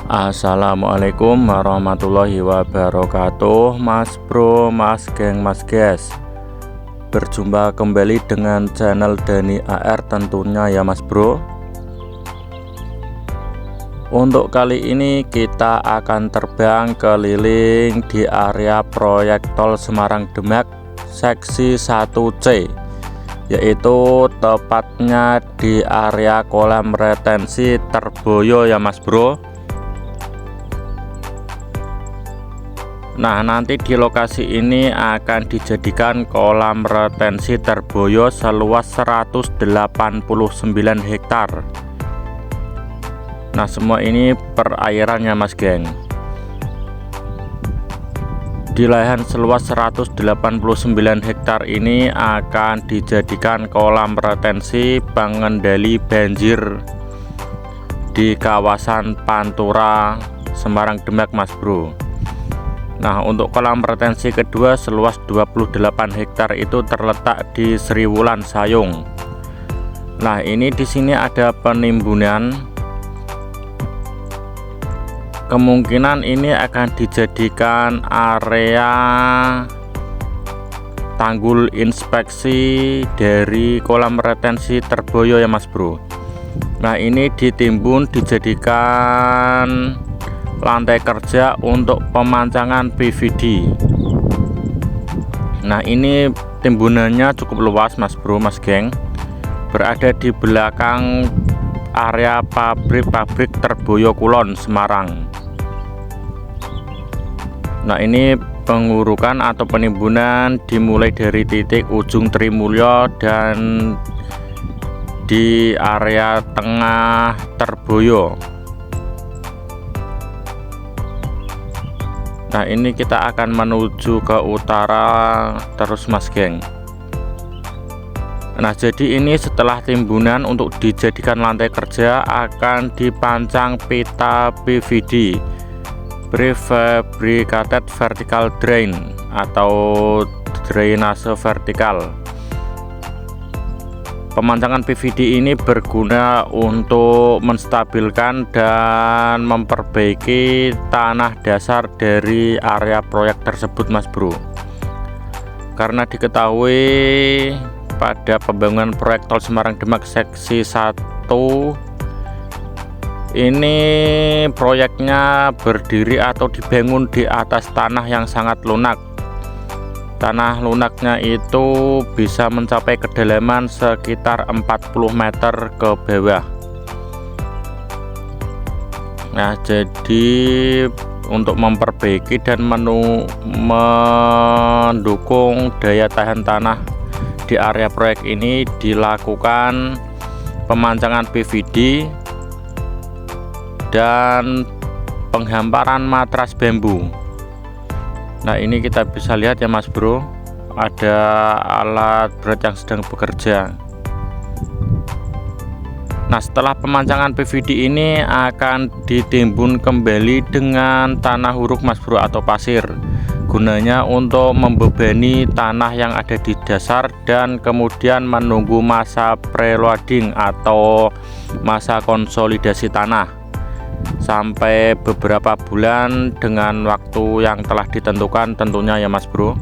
Assalamualaikum warahmatullahi wabarakatuh, Mas Bro, Mas Geng, Mas Guys. Berjumpa kembali dengan channel Dani AR tentunya ya Mas Bro. Untuk kali ini kita akan terbang keliling di area proyek tol Semarang Demak seksi 1C, yaitu tepatnya di area kolam retensi Terboyo ya Mas Bro. Nah, nanti di lokasi ini akan dijadikan kolam retensi Terboyo seluas 189 hektar. Nah, semua ini perairannya Mas Geng. Di lahan seluas 189 hektar ini akan dijadikan kolam retensi pengendali banjir di kawasan Pantura Semarang Demak Mas Bro. Nah, untuk kolam retensi kedua seluas 28 hektar itu terletak di Sriwulan Sayung. Nah, ini di sini ada penimbunan. Kemungkinan ini akan dijadikan area tanggul inspeksi dari kolam retensi Terboyo ya Mas Bro. Nah, ini ditimbun dijadikan lantai kerja untuk pemancangan PVD. Nah, ini timbunannya cukup luas Mas Bro, Mas Geng, berada di belakang area pabrik Terboyo Kulon Semarang. Nah, ini pengurukan atau penimbunan dimulai dari titik ujung Trimulyo dan di area tengah Terboyo. Nah, ini kita akan menuju ke utara terus Mas Geng. Nah, jadi ini setelah timbunan untuk dijadikan lantai kerja akan dipancang pita PVD, prefabricated vertical drain atau drainase vertikal. Pemancangan PVD ini berguna untuk menstabilkan dan memperbaiki tanah dasar dari area proyek tersebut Mas Bro. Karena diketahui pada pembangunan proyek tol Semarang Demak seksi 1 ini proyeknya berdiri atau dibangun di atas tanah yang sangat lunak. Tanah lunaknya itu bisa mencapai kedalaman sekitar 40 meter ke bawah. Nah, jadi untuk memperbaiki dan mendukung daya tahan tanah di area proyek ini dilakukan pemancangan PVD dan penghamparan matras bambu. Nah, ini kita bisa lihat ya Mas Bro, ada alat berat yang sedang bekerja. Nah, setelah pemancangan PVD ini akan ditimbun kembali dengan tanah huruk Mas Bro atau pasir, gunanya untuk membebani tanah yang ada di dasar dan kemudian menunggu masa preloading atau masa konsolidasi tanah sampai beberapa bulan dengan waktu yang telah ditentukan tentunya ya Mas Bro.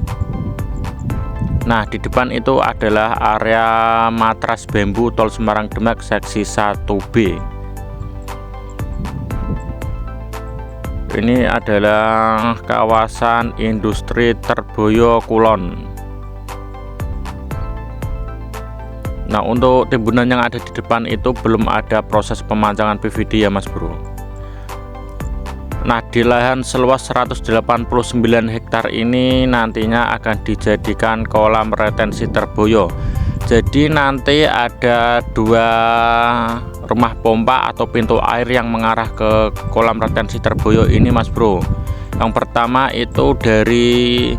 Nah, di depan itu adalah area matras bambu tol Semarang Demak seksi 1B. Ini adalah kawasan industri Terboyo Kulon. Nah, untuk timbunan yang ada di depan itu belum ada proses pemancangan PVD ya Mas Bro. Nah, di lahan seluas 189 hektar ini nantinya akan dijadikan kolam retensi Terboyo. Jadi nanti ada dua rumah pompa atau pintu air yang mengarah ke kolam retensi Terboyo ini Mas Bro. Yang pertama itu dari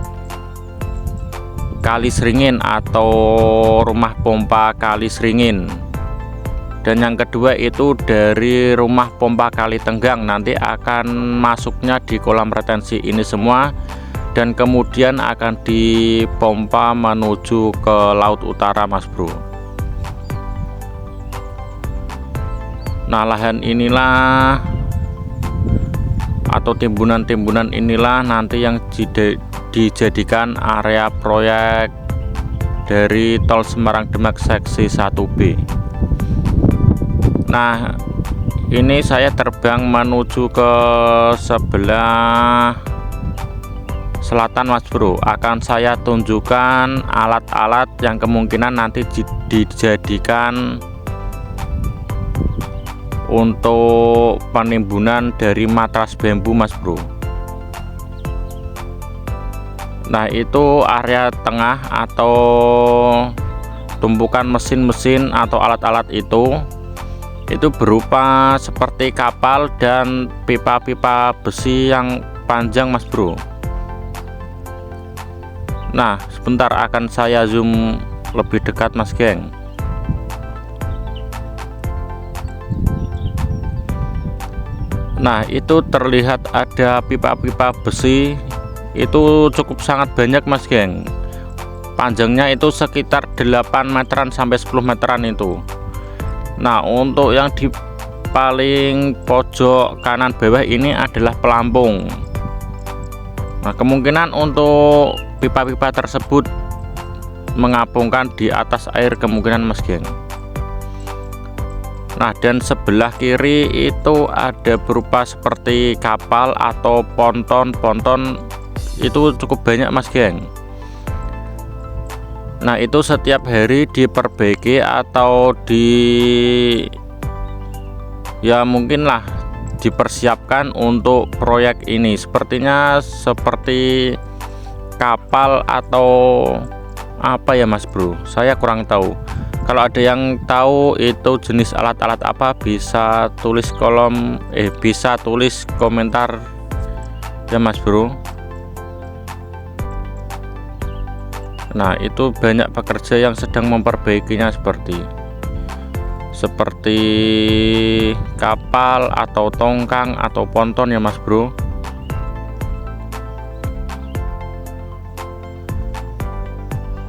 Kali Sringin atau rumah pompa Kali Sringin. Dan yang kedua itu dari rumah pompa Kali Tenggang, nanti akan masuknya di kolam retensi ini semua dan kemudian akan dipompa menuju ke laut utara Mas Bro. Nah, lahan inilah atau timbunan-timbunan inilah nanti yang dijadikan area proyek dari Tol Semarang Demak seksi 1B. Nah, ini saya terbang menuju ke sebelah selatan Mas Bro. Akan saya tunjukkan alat-alat yang kemungkinan nanti dijadikan untuk penimbunan dari matras bambu Mas Bro. Nah, itu area tengah atau tumpukan mesin-mesin atau alat-alat itu berupa seperti kapal dan pipa-pipa besi yang panjang Mas Bro. Nah, sebentar akan saya zoom lebih dekat Mas geng. Nah, itu terlihat ada pipa-pipa besi, itu cukup sangat banyak Mas geng. Panjangnya itu sekitar 8 meteran sampai 10 meteran itu. Nah, untuk yang di paling pojok kanan bawah ini adalah pelampung. Nah, kemungkinan untuk pipa-pipa tersebut mengapungkan di atas air kemungkinan Mas geng. Nah, dan sebelah kiri itu ada berupa seperti kapal atau ponton itu cukup banyak Mas geng. Nah, itu setiap hari diperbaiki atau ya mungkinlah dipersiapkan untuk proyek ini. Sepertinya seperti kapal atau apa ya Mas Bro, saya kurang tahu. Kalau ada yang tahu itu jenis alat-alat apa, bisa tulis komentar ya Mas Bro. Nah, itu banyak pekerja yang sedang memperbaikinya seperti kapal atau tongkang atau ponton ya Mas Bro.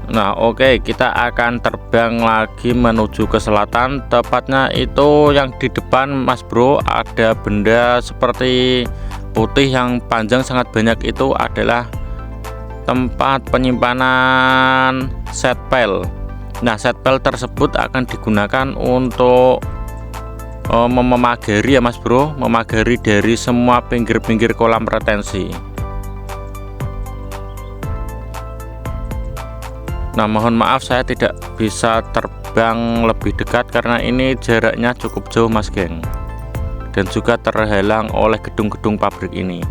Nah, oke, kita akan terbang lagi menuju ke selatan. Tepatnya itu yang di depan Mas Bro, ada benda seperti putih yang panjang sangat banyak, itu adalah tempat penyimpanan set pile. Nah, set pile tersebut akan digunakan untuk memagari ya Mas Bro, memagari dari semua pinggir-pinggir kolam retensi. Nah, mohon maaf saya tidak bisa terbang lebih dekat karena ini jaraknya cukup jauh Mas geng, dan juga terhalang oleh gedung-gedung pabrik ini.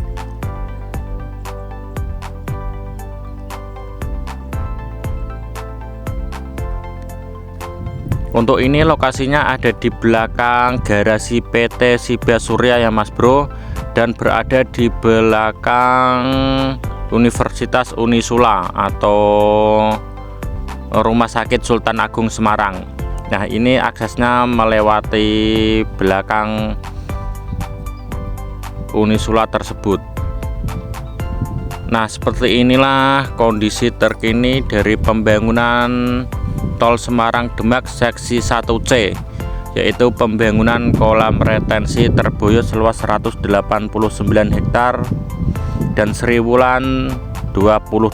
Untuk ini lokasinya ada di belakang garasi PT Siba Surya ya Mas Bro, dan berada di belakang Universitas Unisula atau Rumah Sakit Sultan Agung Semarang. Nah, ini aksesnya melewati belakang Unisula tersebut. Nah, seperti inilah kondisi terkini dari pembangunan Tol Semarang Demak seksi 1C, yaitu pembangunan kolam retensi Terboyo seluas 189 hektar dan Sriwulan 20